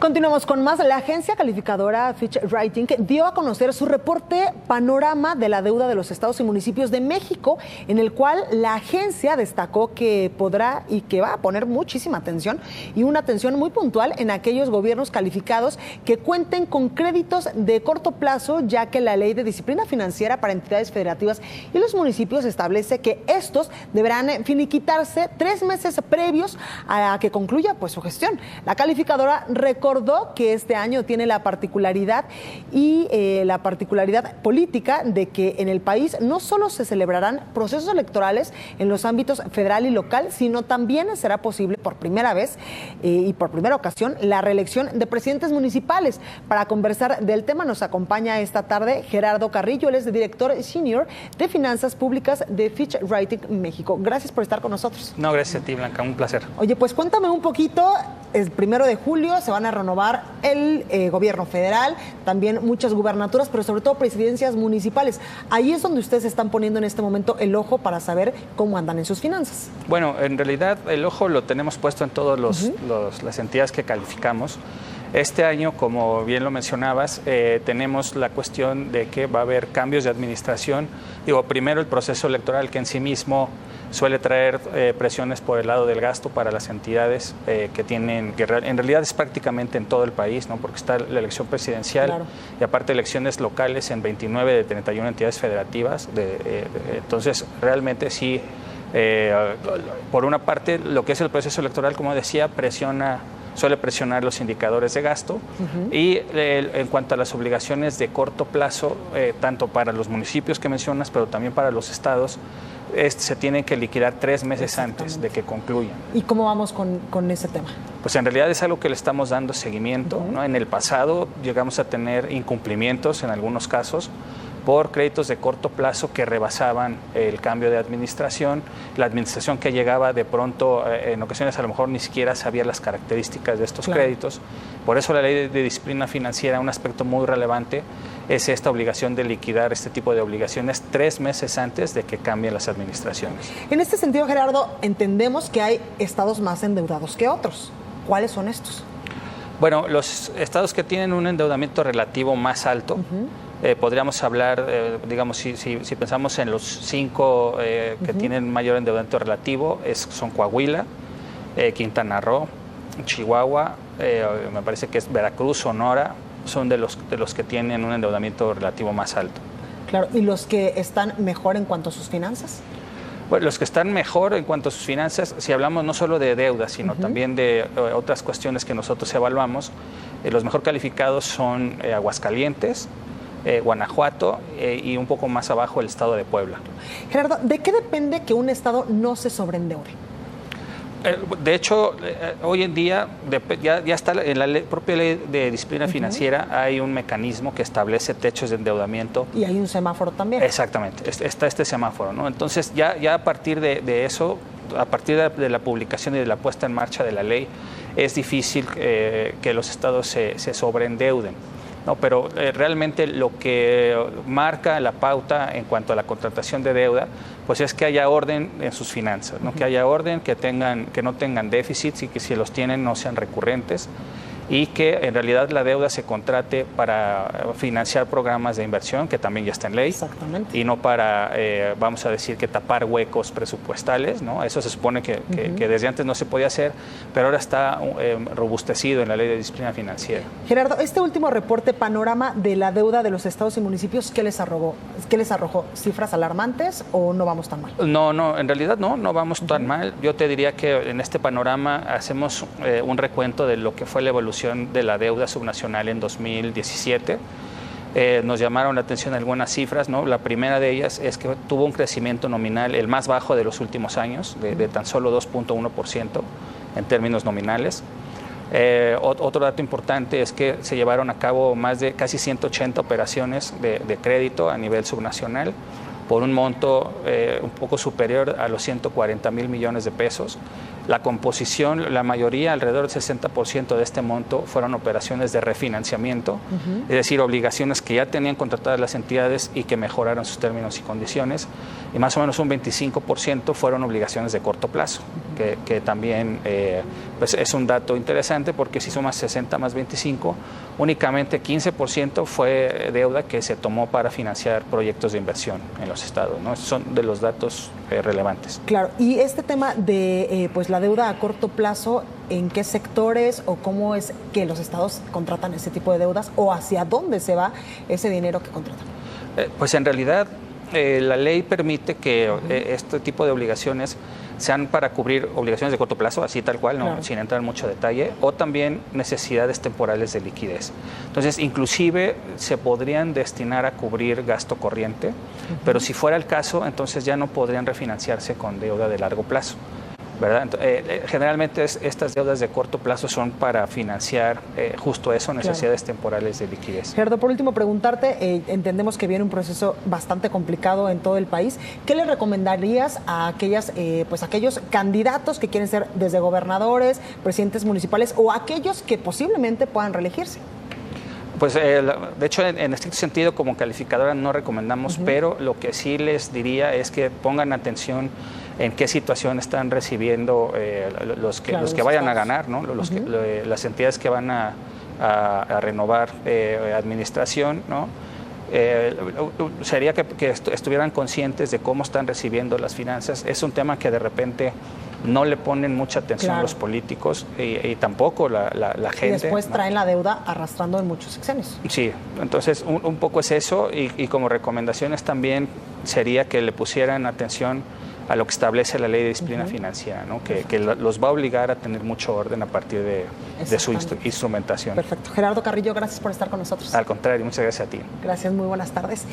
Continuamos con más. La agencia calificadora Fitch Ratings dio a conocer su reporte Panorama de la deuda de los estados y municipios de México, en el cual la agencia destacó que podrá y que va a poner muchísima atención y una atención muy puntual en aquellos gobiernos calificados que cuenten con créditos de corto plazo, ya que la Ley de Disciplina Financiera para entidades federativas y los municipios establece que estos deberán finiquitarse 3 meses previos a que concluya su gestión. La calificadora recordó que este año tiene la particularidad política de que en el país no solo se celebrarán procesos electorales en los ámbitos federal y local, sino también será posible por primera vez y por primera ocasión la reelección de presidentes municipales. Para conversar del tema nos acompaña esta tarde Gerardo Carrillo, él es el director senior de Finanzas Públicas de Fitch Ratings México. Gracias por estar con nosotros. No, gracias a ti, Blanca, un placer. Oye, pues cuéntame un poquito. El 1 de julio se van a renovar el gobierno federal, también muchas gubernaturas, pero sobre todo presidencias municipales. Ahí es donde ustedes están poniendo en este momento el ojo para saber cómo andan en sus finanzas. Bueno, en realidad el ojo lo tenemos puesto en todas las entidades que calificamos. Este año, como bien lo mencionabas, tenemos la cuestión de que va a haber cambios de administración. Primero el proceso electoral, que en sí mismo suele traer presiones por el lado del gasto para las entidades que tienen, que en realidad es prácticamente en todo el país, ¿no? Porque está la elección presidencial, claro, y aparte elecciones locales en 29 de 31 entidades federativas. Entonces, realmente sí, por una parte, lo que es el proceso electoral, como decía, suele presionar los indicadores de gasto. Y en cuanto a las obligaciones de corto plazo, tanto para los municipios que mencionas, pero también para los estados, se tienen que liquidar 3 meses antes de que concluyan. ¿Y cómo vamos con ese tema? Pues en realidad es algo que le estamos dando seguimiento, ¿no? En el pasado llegamos a tener incumplimientos en algunos casos por créditos de corto plazo que rebasaban el cambio de administración. La administración que llegaba de pronto, en ocasiones a lo mejor ni siquiera sabía las características de estos créditos. Por eso la Ley de Disciplina Financiera, un aspecto muy relevante, es esta obligación de liquidar este tipo de obligaciones 3 meses antes de que cambien las administraciones. En este sentido, Gerardo, entendemos que hay estados más endeudados que otros. ¿Cuáles son estos? Bueno, los estados que tienen un endeudamiento relativo más alto, podríamos hablar, digamos, si pensamos en los 5 que tienen mayor endeudamiento relativo, son Coahuila, Quintana Roo, Chihuahua, me parece que es Veracruz, Sonora, son de los que tienen un endeudamiento relativo más alto. Claro, ¿y los que están mejor en cuanto a sus finanzas? Bueno, los que están mejor en cuanto a sus finanzas, si hablamos no solo de deuda, sino también de otras cuestiones que nosotros evaluamos, los mejor calificados son Aguascalientes, Guanajuato y un poco más abajo el estado de Puebla. Gerardo, ¿de qué depende que un estado no se sobreendeude? De hecho, hoy en día ya está en la propia Ley de Disciplina Financiera, hay un mecanismo que establece techos de endeudamiento. Y hay un semáforo también. Exactamente, está este semáforo, ¿no? Entonces, ya a partir de eso, a partir de la publicación y de la puesta en marcha de la ley, es difícil que los estados se sobreendeuden, ¿no? Pero realmente lo que marca la pauta en cuanto a la contratación de deuda, pues es que haya orden en sus finanzas, ¿no? Que haya orden, que no tengan déficits y que si los tienen no sean recurrentes, y que en realidad la deuda se contrate para financiar programas de inversión, que también ya está en ley. Exactamente. Y no para, vamos a decir, que tapar huecos presupuestales, ¿no? Eso se supone que desde antes no se podía hacer, pero ahora está robustecido en la Ley de Disciplina Financiera. Gerardo, este último reporte Panorama de la deuda de los estados y municipios, ¿qué les arrojó? ¿Cifras alarmantes o no vamos tan mal? No, en realidad no vamos tan mal. Yo te diría que en este panorama hacemos un recuento de lo que fue la evolución de la deuda subnacional en 2017. Nos llamaron la atención algunas cifras, ¿no? La primera de ellas es que tuvo un crecimiento nominal, el más bajo de los últimos años, de tan solo 2.1% en términos nominales. Otro dato importante es que se llevaron a cabo más de casi 180 operaciones de crédito a nivel subnacional por un monto un poco superior a los 140,000 millones de pesos. La composición, la mayoría, alrededor del 60% de este monto, fueron operaciones de refinanciamiento, es decir, obligaciones que ya tenían contratadas las entidades y que mejoraron sus términos y condiciones. y más o menos un 25% fueron obligaciones de corto plazo, que también pues es un dato interesante porque si sumas 60 más 25, únicamente 15% fue deuda que se tomó para financiar proyectos de inversión en los estados, ¿no? Esos son de los datos relevantes. Claro, y este tema de pues la deuda a corto plazo, ¿en qué sectores o cómo es que los estados contratan ese tipo de deudas o hacia dónde se va ese dinero que contratan? Pues en realidad la ley permite que este tipo de obligaciones sean para cubrir obligaciones de corto plazo, así tal cual, ¿no? Claro. Sin entrar en mucho detalle, o también necesidades temporales de liquidez. Entonces, inclusive se podrían destinar a cubrir gasto corriente, pero si fuera el caso, entonces ya no podrían refinanciarse con deuda de largo plazo, ¿verdad? Generalmente estas deudas de corto plazo son para financiar justo eso, necesidades temporales de liquidez. Gerardo, por último, preguntarte, entendemos que viene un proceso bastante complicado en todo el país. ¿Qué le recomendarías a aquellos candidatos que quieren ser desde gobernadores, presidentes municipales o aquellos que posiblemente puedan reelegirse? Pues de hecho en estricto sentido como calificadora no recomendamos, pero lo que sí les diría es que pongan atención en qué situación están recibiendo los que vayan a ganar, ¿no? Las entidades que van a renovar administración, ¿no? Sería que estuvieran conscientes de cómo están recibiendo las finanzas. Es un tema que de repente no le ponen mucha atención los políticos y tampoco la gente. Y después traen la deuda arrastrando en muchos sexenios. Sí, entonces un poco es eso y como recomendaciones también sería que le pusieran atención a lo que establece la ley de disciplina financiera, ¿no? Que los va a obligar a tener mucho orden a partir de su instrumentación. Perfecto. Gerardo Carrillo, gracias por estar con nosotros. Al contrario, muchas gracias a ti. Gracias, muy buenas tardes.